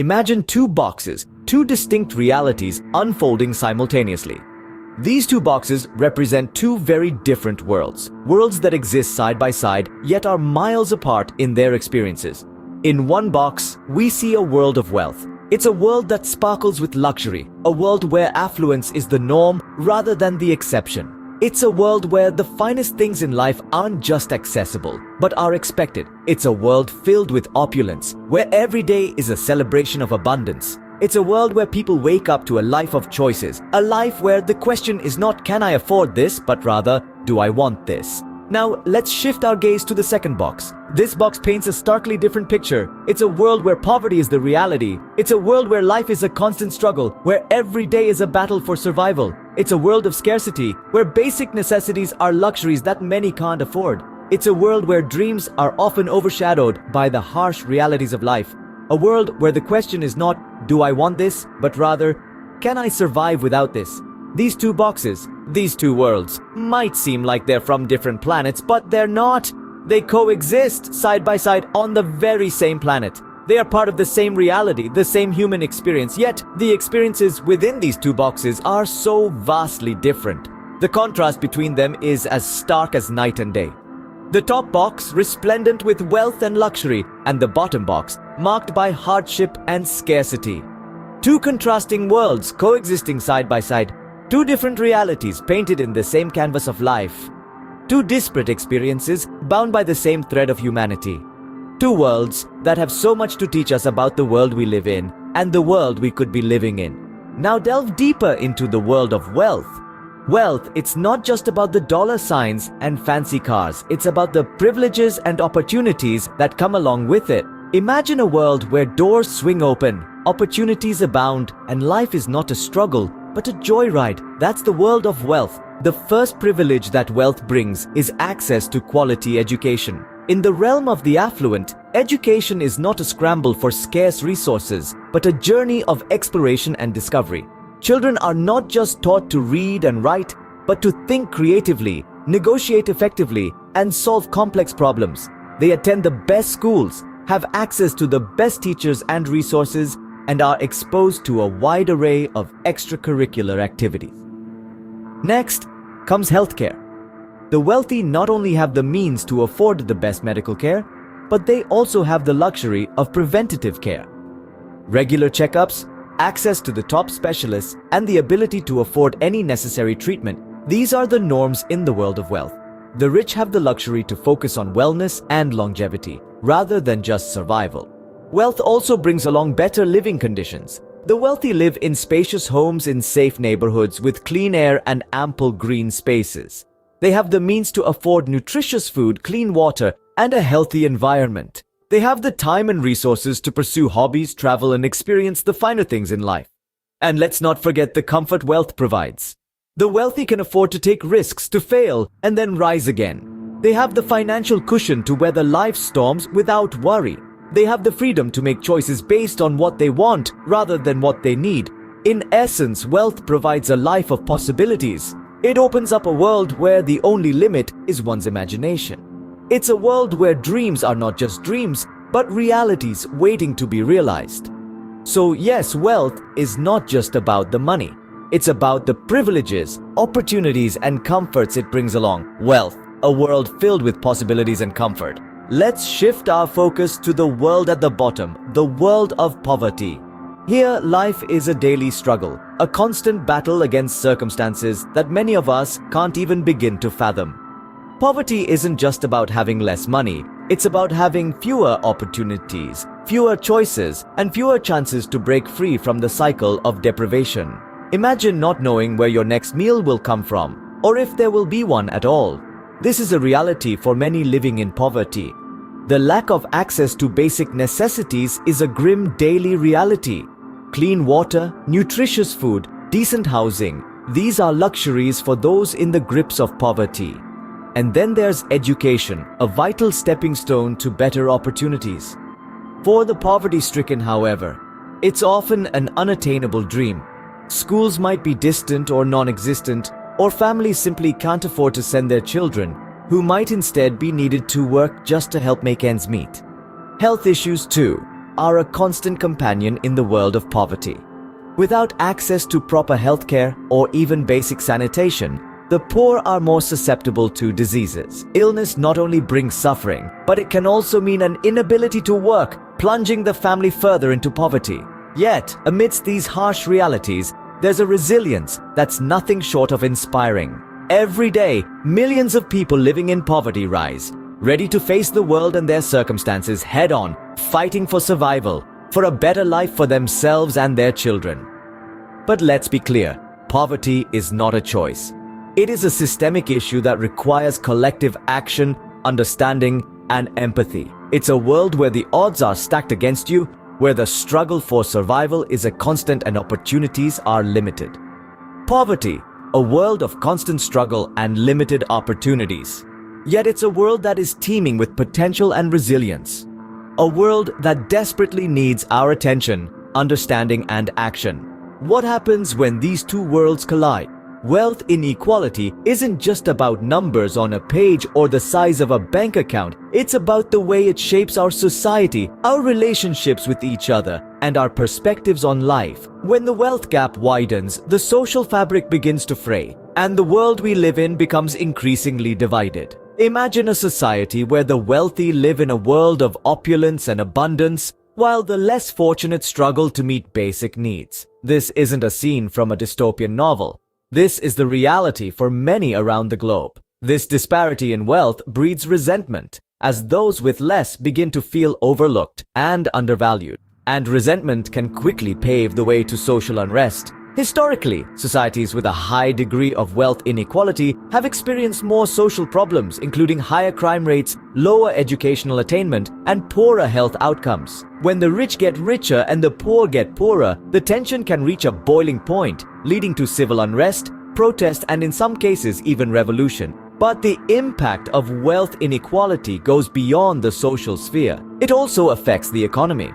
Imagine two boxes, two distinct realities unfolding simultaneously. These two boxes represent two very different worlds, worlds that exist side by side yet are miles apart in their experiences. In one box, we see a world of wealth. It's a world that sparkles with luxury, a world where affluence is the norm rather than the exception. It's a world where the finest things in life aren't just accessible, but are expected. It's a world filled with opulence, where every day is a celebration of abundance. It's a world where people wake up to a life of choices, a life where the question is not can I afford this, but rather, do I want this? Now, let's shift our gaze to the second box. This box paints a starkly different picture. It's a world where poverty is the reality. It's a world where life is a constant struggle, where every day is a battle for survival. It's a world of scarcity, where basic necessities are luxuries that many can't afford. It's a world where dreams are often overshadowed by the harsh realities of life. A world where the question is not, do I want this, but rather, can I survive without this? These two boxes, these two worlds, might seem like they're from different planets, but they're not. They coexist side by side on the very same planet. They are part of the same reality, the same human experience, yet the experiences within these two boxes are so vastly different. The contrast between them is as stark as night and day. The top box resplendent with wealth and luxury, and the bottom box marked by hardship and scarcity. Two contrasting worlds coexisting side by side. Two different realities painted in the same canvas of life. Two disparate experiences bound by the same thread of humanity. Two worlds that have so much to teach us about the world we live in and the world we could be living in. Now delve deeper into the world of wealth. Wealth, it's not just about the dollar signs and fancy cars. It's about the privileges and opportunities that come along with it. Imagine a world where doors swing open, opportunities abound, and life is not a struggle, but a joyride. That's the world of wealth. The first privilege that wealth brings is access to quality education. In the realm of the affluent, education is not a scramble for scarce resources, but a journey of exploration and discovery. Children are not just taught to read and write, but to think creatively, negotiate effectively, and solve complex problems. They attend the best schools, have access to the best teachers and resources, and are exposed to a wide array of extracurricular activities. Next comes healthcare. The wealthy not only have the means to afford the best medical care, but they also have the luxury of preventative care. Regular checkups, access to the top specialists, and the ability to afford any necessary treatment. These are the norms in the world of wealth. The rich have the luxury to focus on wellness and longevity, rather than just survival. Wealth also brings along better living conditions. The wealthy live in spacious homes in safe neighborhoods with clean air and ample green spaces. They have the means to afford nutritious food, clean water, and a healthy environment. They have the time and resources to pursue hobbies, travel, and experience the finer things in life. And let's not forget the comfort wealth provides. The wealthy can afford to take risks, to fail, and then rise again. They have the financial cushion to weather life's storms without worry. They have the freedom to make choices based on what they want rather than what they need. In essence, wealth provides a life of possibilities. It opens up a world where the only limit is one's imagination. It's a world where dreams are not just dreams, but realities waiting to be realized. So yes, wealth is not just about the money. It's about the privileges, opportunities, and comforts it brings along. Wealth, a world filled with possibilities and comfort. Let's shift our focus to the world at the bottom, the world of poverty. Here, life is a daily struggle, a constant battle against circumstances that many of us can't even begin to fathom. Poverty isn't just about having less money, it's about having fewer opportunities, fewer choices, and fewer chances to break free from the cycle of deprivation. Imagine not knowing where your next meal will come from, or if there will be one at all. This is a reality for many living in poverty. The lack of access to basic necessities is a grim daily reality. Clean water, nutritious food, decent housing, these are luxuries for those in the grips of poverty. And then there's education, a vital stepping stone to better opportunities. For the poverty-stricken, however, it's often an unattainable dream. Schools might be distant or non-existent, or families simply can't afford to send their children, who might instead be needed to work just to help make ends meet. Health issues, too, are a constant companion in the world of poverty. Without access to proper healthcare or even basic sanitation, the poor are more susceptible to diseases. Illness not only brings suffering, but it can also mean an inability to work, plunging the family further into poverty. Yet, amidst these harsh realities, there's a resilience that's nothing short of inspiring. Every day, millions of people living in poverty rise, ready to face the world and their circumstances head-on, fighting for survival, for a better life for themselves and their children. But let's be clear, poverty is not a choice. It is a systemic issue that requires collective action, understanding, and empathy. It's a world where the odds are stacked against you, where the struggle for survival is a constant and opportunities are limited. Poverty, a world of constant struggle and limited opportunities. Yet it's a world that is teeming with potential and resilience. A world that desperately needs our attention, understanding, and action. What happens when these two worlds collide? Wealth inequality isn't just about numbers on a page or the size of a bank account. It's about the way it shapes our society, our relationships with each other, and our perspectives on life. When the wealth gap widens, the social fabric begins to fray, and the world we live in becomes increasingly divided. Imagine a society where the wealthy live in a world of opulence and abundance, while the less fortunate struggle to meet basic needs. This isn't a scene from a dystopian novel. This is the reality for many around the globe. This disparity in wealth breeds resentment, as those with less begin to feel overlooked and undervalued. And resentment can quickly pave the way to social unrest. Historically, societies with a high degree of wealth inequality have experienced more social problems, including higher crime rates, lower educational attainment, and poorer health outcomes. When the rich get richer and the poor get poorer, the tension can reach a boiling point, leading to civil unrest, protest, and in some cases even revolution. But the impact of wealth inequality goes beyond the social sphere. It also affects the economy.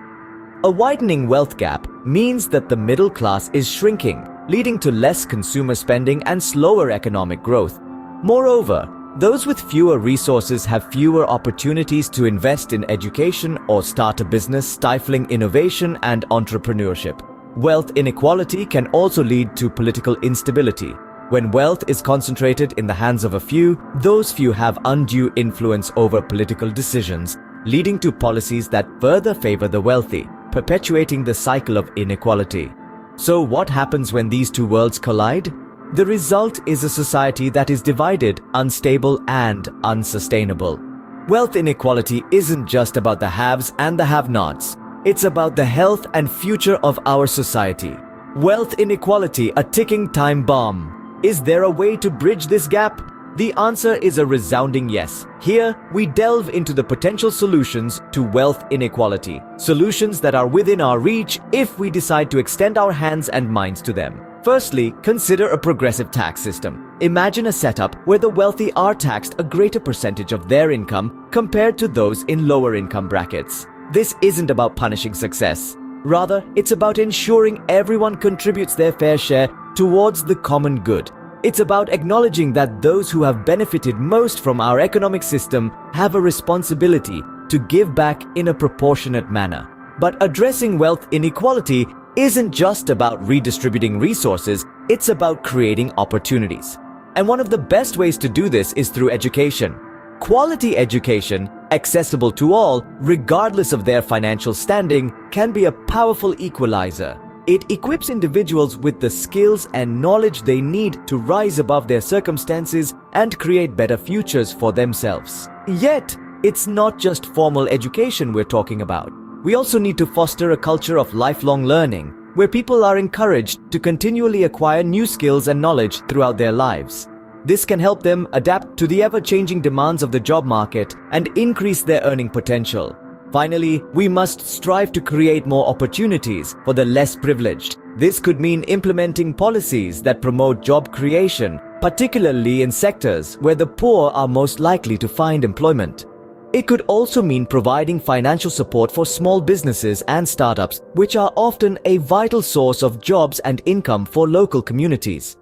A widening wealth gap means that the middle class is shrinking, leading to less consumer spending and slower economic growth. Moreover, those with fewer resources have fewer opportunities to invest in education or start a business, stifling innovation and entrepreneurship. Wealth inequality can also lead to political instability. When wealth is concentrated in the hands of a few, those few have undue influence over political decisions, leading to policies that further favor the wealthy, perpetuating the cycle of inequality. So what happens when these two worlds collide? The result is a society that is divided, unstable, and unsustainable. Wealth inequality isn't just about the haves and the have-nots. It's about the health and future of our society. Wealth inequality, a ticking time bomb. Is there a way to bridge this gap? The answer is a resounding yes. Here, we delve into the potential solutions to wealth inequality. Solutions that are within our reach if we decide to extend our hands and minds to them. Firstly, consider a progressive tax system. Imagine a setup where the wealthy are taxed a greater percentage of their income compared to those in lower income brackets. This isn't about punishing success. Rather, it's about ensuring everyone contributes their fair share towards the common good. It's about acknowledging that those who have benefited most from our economic system have a responsibility to give back in a proportionate manner. But addressing wealth inequality isn't just about redistributing resources, it's about creating opportunities. And one of the best ways to do this is through education. Quality education, accessible to all, regardless of their financial standing, can be a powerful equalizer. It equips individuals with the skills and knowledge they need to rise above their circumstances and create better futures for themselves. Yet, it's not just formal education we're talking about. We also need to foster a culture of lifelong learning, where people are encouraged to continually acquire new skills and knowledge throughout their lives. This can help them adapt to the ever-changing demands of the job market and increase their earning potential. Finally, we must strive to create more opportunities for the less privileged. This could mean implementing policies that promote job creation, particularly in sectors where the poor are most likely to find employment. It could also mean providing financial support for small businesses and startups, which are often a vital source of jobs and income for local communities.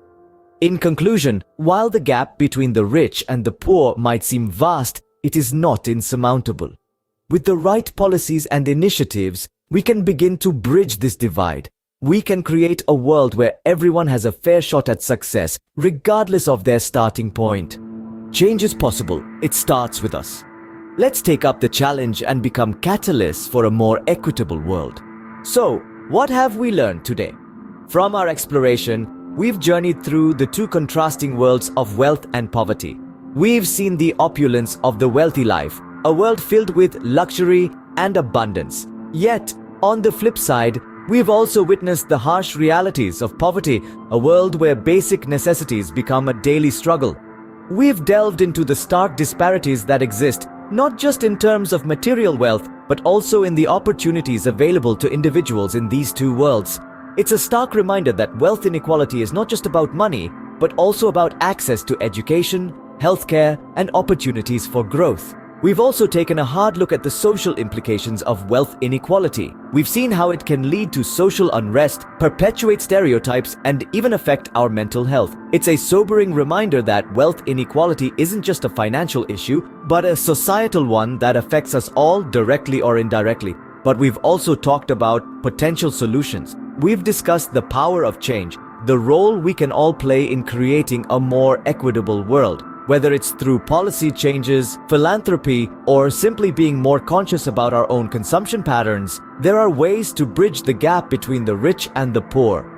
In conclusion, while the gap between the rich and the poor might seem vast, it is not insurmountable. With the right policies and initiatives, we can begin to bridge this divide. We can create a world where everyone has a fair shot at success, regardless of their starting point. Change is possible. It starts with us. Let's take up the challenge and become catalysts for a more equitable world. So, what have we learned today? From our exploration, we've journeyed through the two contrasting worlds of wealth and poverty. We've seen the opulence of the wealthy life, a world filled with luxury and abundance. Yet, on the flip side, we've also witnessed the harsh realities of poverty, a world where basic necessities become a daily struggle. We've delved into the stark disparities that exist, not just in terms of material wealth, but also in the opportunities available to individuals in these two worlds. It's a stark reminder that wealth inequality is not just about money, but also about access to education, healthcare, and opportunities for growth. We've also taken a hard look at the social implications of wealth inequality. We've seen how it can lead to social unrest, perpetuate stereotypes, and even affect our mental health. It's a sobering reminder that wealth inequality isn't just a financial issue, but a societal one that affects us all directly or indirectly. But we've also talked about potential solutions. We've discussed the power of change, the role we can all play in creating a more equitable world. Whether it's through policy changes, philanthropy, or simply being more conscious about our own consumption patterns, there are ways to bridge the gap between the rich and the poor.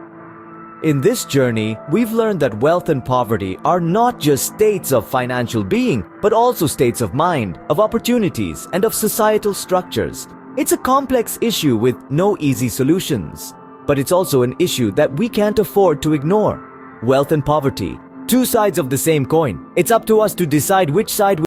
In this journey, we've learned that wealth and poverty are not just states of financial being, but also states of mind, of opportunities, and of societal structures. It's a complex issue with no easy solutions, but it's also an issue that we can't afford to ignore. Wealth and poverty, two sides of the same coin. It's up to us to decide which side